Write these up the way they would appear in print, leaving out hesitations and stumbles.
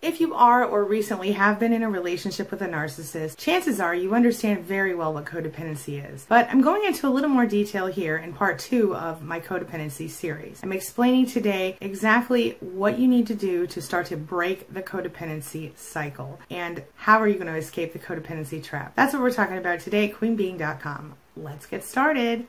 If you are or recently have been in a relationship with a narcissist, chances are you understand very well what codependency is. But I'm going into a little more detail here in part 2 of my codependency series. I'm explaining today exactly what you need to do to start to break the codependency cycle and how are you going to escape the codependency trap. That's what we're talking about today at queenbeing.com. Let's get started.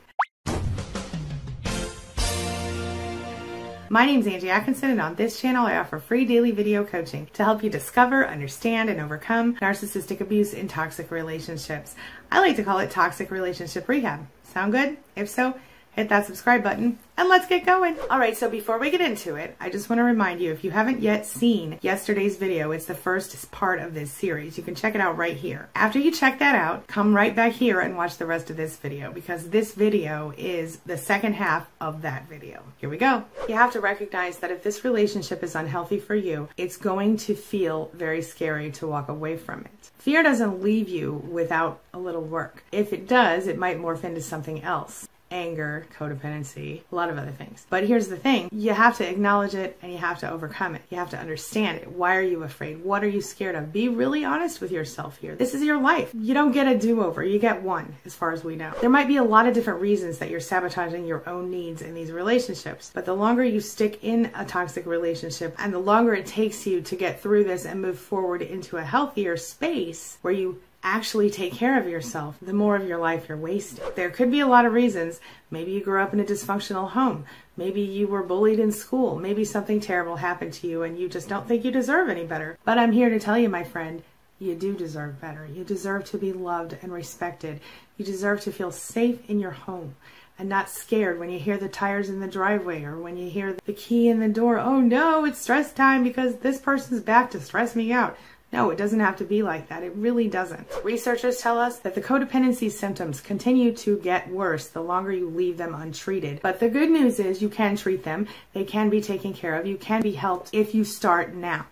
My name is Angie Atkinson, and on this channel I offer free daily video coaching to help you discover, understand, and overcome narcissistic abuse in toxic relationships. I like to call it toxic relationship rehab. Sound good? If so, hit that subscribe button and let's get going. Alright, so before we get into it, I just want to remind you, if you haven't yet seen yesterday's video, it's the first part of this series. You can check it out right here. After you check that out, come right back here and watch the rest of this video, because this video is the second half of that video. Here we go. You have to recognize that if this relationship is unhealthy for you, it's going to feel very scary to walk away from it. Fear doesn't leave you without a little work. If it does, it might morph into something else. Anger, codependency, a lot of other things. But here's the thing, you have to acknowledge it and you have to overcome it. You have to understand it. Why are you afraid? What are you scared of? Be really honest with yourself here. This is your life. You don't get a do-over. You get one, as far as we know. There might be a lot of different reasons that you're sabotaging your own needs in these relationships, but the longer you stick in a toxic relationship and the longer it takes you to get through this and move forward into a healthier space where you actually take care of yourself, the more of your life you're wasting. There could be a lot of reasons. Maybe you grew up in a dysfunctional home. Maybe you were bullied in school. Maybe something terrible happened to you and you just don't think you deserve any better. But I'm here to tell you, my friend, you do deserve better. You deserve to be loved and respected. You deserve to feel safe in your home and not scared when you hear the tires in the driveway or when you hear the key in the door. Oh no, it's stress time because this person's back to stress me out. No, it doesn't have to be like that. It really doesn't. Researchers tell us that the codependency symptoms continue to get worse the longer you leave them untreated. But the good news is you can treat them. They can be taken care of. You can be helped if you start now.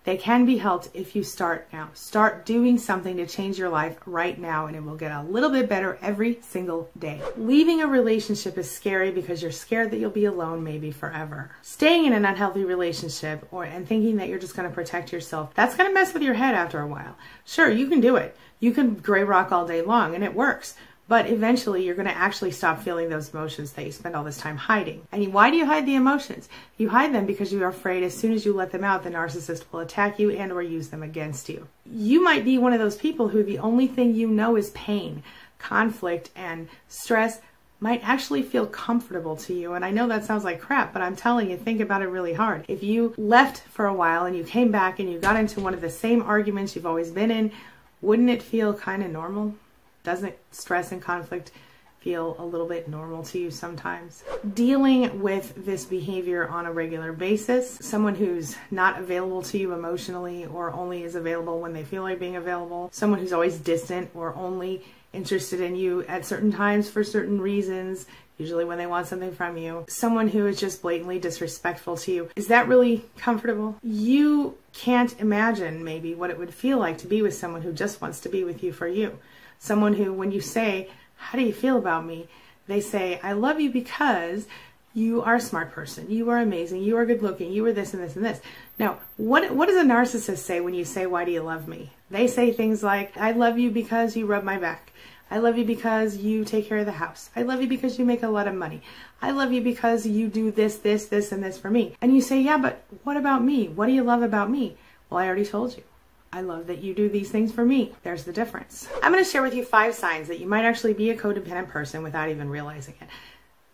They can be helped if you start now. Start doing something to change your life right now, and it will get a little bit better every single day. Leaving a relationship is scary because you're scared that you'll be alone maybe forever. Staying in an unhealthy relationship and thinking that you're just going to protect yourself, that's going to mess with your head after a while. Sure, you can do it. You can gray rock all day long, and it works. But eventually you're going to actually stop feeling those emotions that you spend all this time hiding. And why do you hide the emotions? You hide them because you're afraid as soon as you let them out, the narcissist will attack you and or use them against you. You might be one of those people who the only thing you know is pain, conflict, and stress might actually feel comfortable to you. And I know that sounds like crap, but I'm telling you, think about it really hard. If you left for a while and you came back and you got into one of the same arguments you've always been in, wouldn't it feel kind of normal? Doesn't stress and conflict feel a little bit normal to you sometimes? Dealing with this behavior on a regular basis, someone who's not available to you emotionally or only is available when they feel like being available, someone who's always distant or only interested in you at certain times for certain reasons, usually when they want something from you, someone who is just blatantly disrespectful to you. Is that really comfortable? You can't imagine maybe what it would feel like to be with someone who just wants to be with you for you. Someone who, when you say, how do you feel about me? They say, I love you because you are a smart person. You are amazing. You are good looking. You are this and this and this. Now, what does a narcissist say when you say, why do you love me? They say things like, I love you because you rub my back. I love you because you take care of the house. I love you because you make a lot of money. I love you because you do this, this, this, and this for me. And you say, yeah, but what about me? What do you love about me? Well, I already told you. I love that you do these things for me. There's the difference. I'm going to share with you 5 signs that you might actually be a codependent person without even realizing it.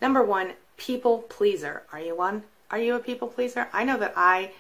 Number 1, people pleaser. Are you one? Are you a people pleaser? I know that I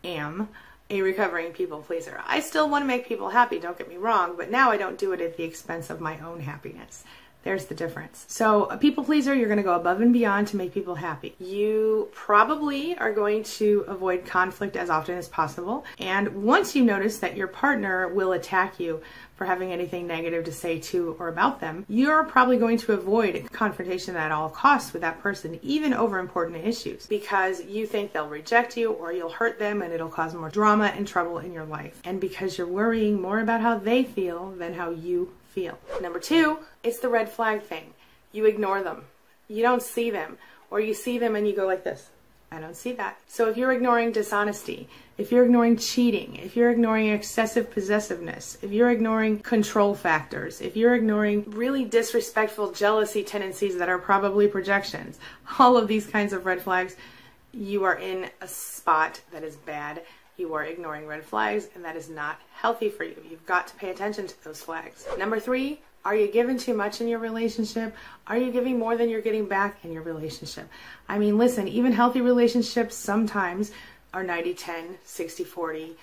am a recovering people pleaser. I still want to make people happy, don't get me wrong, but now I don't do it at the expense of my own happiness. There's the difference. So a people pleaser, you're going to go above and beyond to make people happy. You probably are going to avoid conflict as often as possible. And once you notice that your partner will attack you for having anything negative to say to or about them, you're probably going to avoid confrontation at all costs with that person, even over important issues, because you think they'll reject you or you'll hurt them and it'll cause more drama and trouble in your life. And because you're worrying more about how they feel than how you feel. Number 2, it's the red flag thing. You ignore them. You don't see them, or you see them and you go like this. I don't see that. So if you're ignoring dishonesty, if you're ignoring cheating, if you're ignoring excessive possessiveness, if you're ignoring control factors, if you're ignoring really disrespectful jealousy tendencies that are probably projections, all of these kinds of red flags, you are in a spot that is bad. You are ignoring red flags, and that is not healthy for you. You've got to pay attention to those flags. Number 3, are you giving too much in your relationship? Are you giving more than you're getting back in your relationship? I mean, listen, even healthy relationships sometimes are 90-10, 60-40,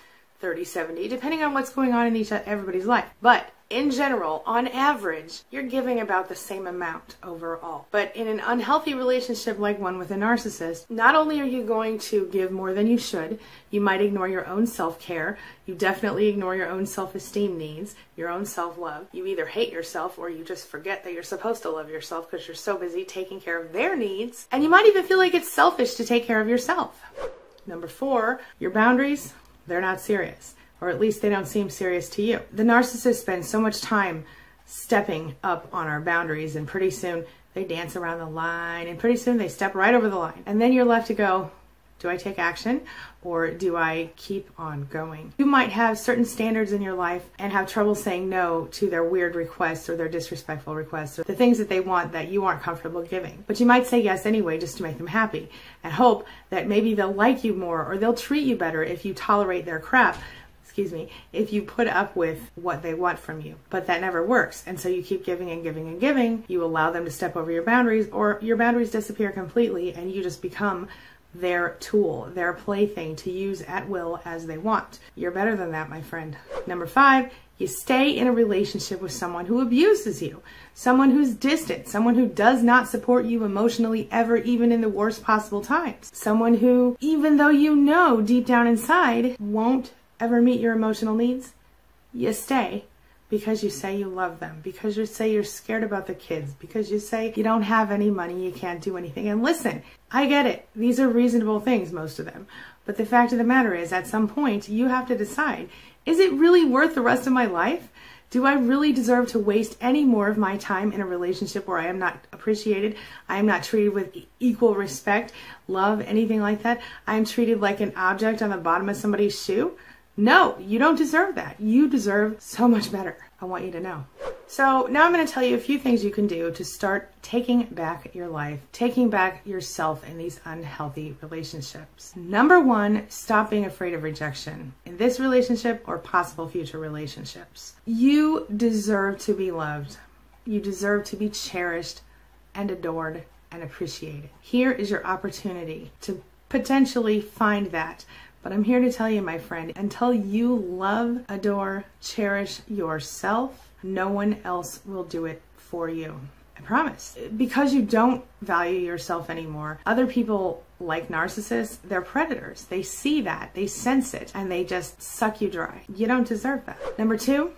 30-70, depending on what's going on in everybody's life. But in general, on average, you're giving about the same amount overall. But in an unhealthy relationship like one with a narcissist, not only are you going to give more than you should, you might ignore your own self-care, you definitely ignore your own self-esteem needs, your own self-love. You either hate yourself or you just forget that you're supposed to love yourself because you're so busy taking care of their needs. And you might even feel like it's selfish to take care of yourself. Number 4, your boundaries, they're not serious. Or at least they don't seem serious to you. The narcissist spends so much time stepping up on our boundaries, and pretty soon they dance around the line, and pretty soon they step right over the line. And then you're left to go, do I take action or do I keep on going? You might have certain standards in your life and have trouble saying no to their weird requests or their disrespectful requests or the things that they want that you aren't comfortable giving. But you might say yes anyway just to make them happy and hope that maybe they'll like you more or they'll treat you better if you tolerate their crap. If you put up with what they want from you. But that never works. And so you keep giving and giving and giving. You allow them to step over your boundaries, or your boundaries disappear completely and you just become their tool, their plaything to use at will as they want. You're better than that, my friend. Number 5, you stay in a relationship with someone who abuses you, someone who's distant, someone who does not support you emotionally ever, even in the worst possible times. Someone who, even though you know deep down inside, won't ever meet your emotional needs. You stay because you say you love them, because you say you're scared about the kids, because you say you don't have any money, you can't do anything. And listen, I get it. These are reasonable things, most of them. But the fact of the matter is, at some point, you have to decide, is it really worth the rest of my life? Do I really deserve to waste any more of my time in a relationship where I am not appreciated? I am not treated with equal respect, love, anything like that? I am treated like an object on the bottom of somebody's shoe? No, you don't deserve that. You deserve so much better. I want you to know. So now I'm going to tell you a few things you can do to start taking back your life, taking back yourself in these unhealthy relationships. Number 1, stop being afraid of rejection in this relationship or possible future relationships. You deserve to be loved. You deserve to be cherished and adored and appreciated. Here is your opportunity to potentially find that. But I'm here to tell you, my friend, until you love, adore, cherish yourself, no one else will do it for you. I promise. Because you don't value yourself anymore, other people, like narcissists, they're predators. They see that, they sense it, and they just suck you dry. You don't deserve that. Number 2,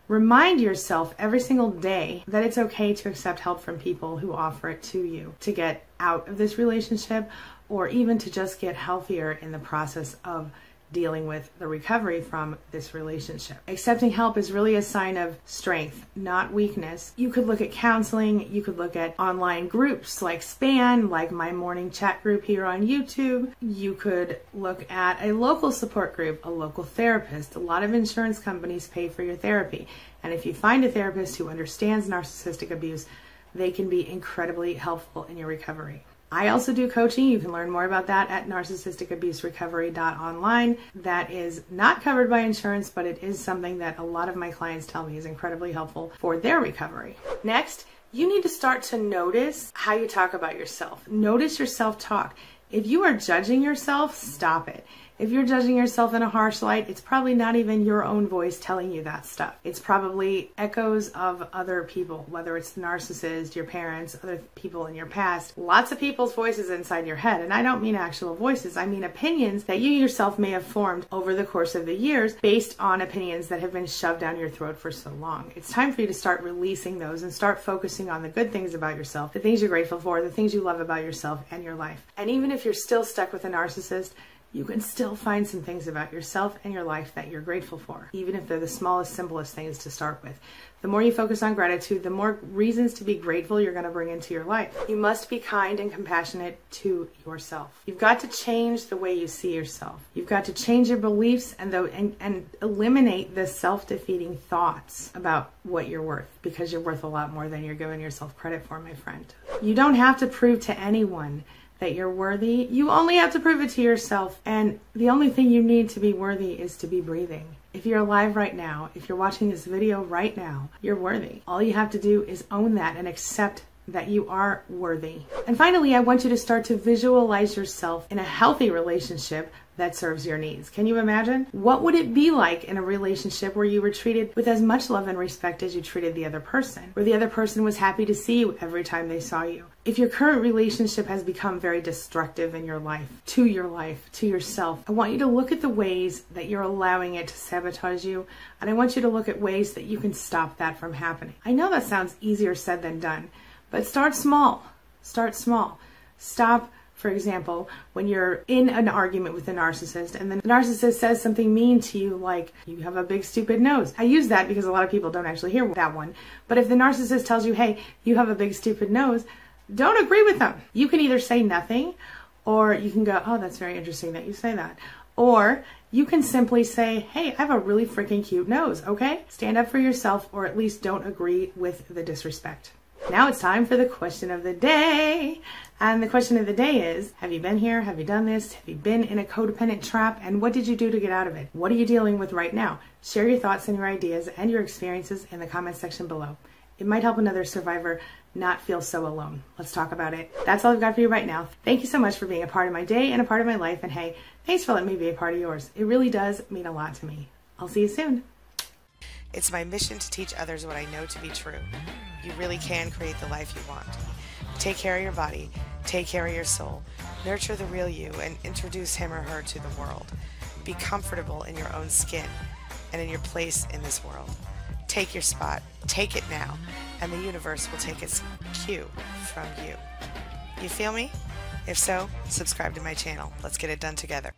remind yourself every single day that it's okay to accept help from people who offer it to you to get out of this relationship, or even to just get healthier in the process of dealing with the recovery from this relationship. Accepting help is really a sign of strength, not weakness. You could look at counseling, you could look at online groups like SPAN, like my morning chat group here on YouTube. You could look at a local support group, a local therapist. A lot of insurance companies pay for your therapy. And if you find a therapist who understands narcissistic abuse, they can be incredibly helpful in your recovery. I also do coaching. You can learn more about that at narcissisticabuserecovery.online. That is not covered by insurance, but it is something that a lot of my clients tell me is incredibly helpful for their recovery. Next, you need to start to notice how you talk about yourself. Notice your self-talk. If you are judging yourself, stop it. If you're judging yourself in a harsh light, it's probably not even your own voice telling you that stuff. It's probably echoes of other people, whether it's the narcissist, your parents, other people in your past. Lots of people's voices inside your head. And I don't mean actual voices. I mean opinions that you yourself may have formed over the course of the years based on opinions that have been shoved down your throat for so long. It's time for you to start releasing those and start focusing on the good things about yourself, the things you're grateful for, the things you love about yourself and your life. And even if you're still stuck with a narcissist, you can still find some things about yourself and your life that you're grateful for, even if they're the smallest, simplest things to start with. The more you focus on gratitude, the more reasons to be grateful you're going to bring into your life. You must be kind and compassionate to yourself. You've got to change the way you see yourself. You've got to change your beliefs and eliminate the self-defeating thoughts about what you're worth, because you're worth a lot more than you're giving yourself credit for, my friend. You don't have to prove to anyone that you're worthy. You only have to prove it to yourself, and the only thing you need to be worthy is to be breathing. If you're alive right now, if you're watching this video right now, you're worthy. All you have to do is own that and accept that you are worthy. And finally, I want you to start to visualize yourself in a healthy relationship that serves your needs. Can you imagine? What would it be like in a relationship where you were treated with as much love and respect as you treated the other person? Where the other person was happy to see you every time they saw you? If your current relationship has become very destructive in your life, to yourself, I want you to look at the ways that you're allowing it to sabotage you, and I want you to look at ways that you can stop that from happening. I know that sounds easier said than done, but start small. Start small. Stop. For example, when you're in an argument with a narcissist and the narcissist says something mean to you like, you have a big stupid nose. I use that because a lot of people don't actually hear that one. But if the narcissist tells you, hey, you have a big stupid nose, don't agree with them. You can either say nothing, or you can go, oh, that's very interesting that you say that. Or you can simply say, hey, I have a really freaking cute nose, okay? Stand up for yourself, or at least don't agree with the disrespect. Now it's time for the question of the day. And the question of the day is, have you been here? Have you done this? Have you been in a codependent trap? And what did you do to get out of it? What are you dealing with right now? Share your thoughts and your ideas and your experiences in the comments section below. It might help another survivor not feel so alone. Let's talk about it. That's all I've got for you right now. Thank you so much for being a part of my day and a part of my life. And hey, thanks for letting me be a part of yours. It really does mean a lot to me. I'll see you soon. It's my mission to teach others what I know to be true. You really can create the life you want. Take care of your body, take care of your soul, nurture the real you, and introduce him or her to the world. Be comfortable in your own skin and in your place in this world. Take your spot, take it now, and the universe will take its cue from you. You feel me? If so, subscribe to my channel. Let's get it done together.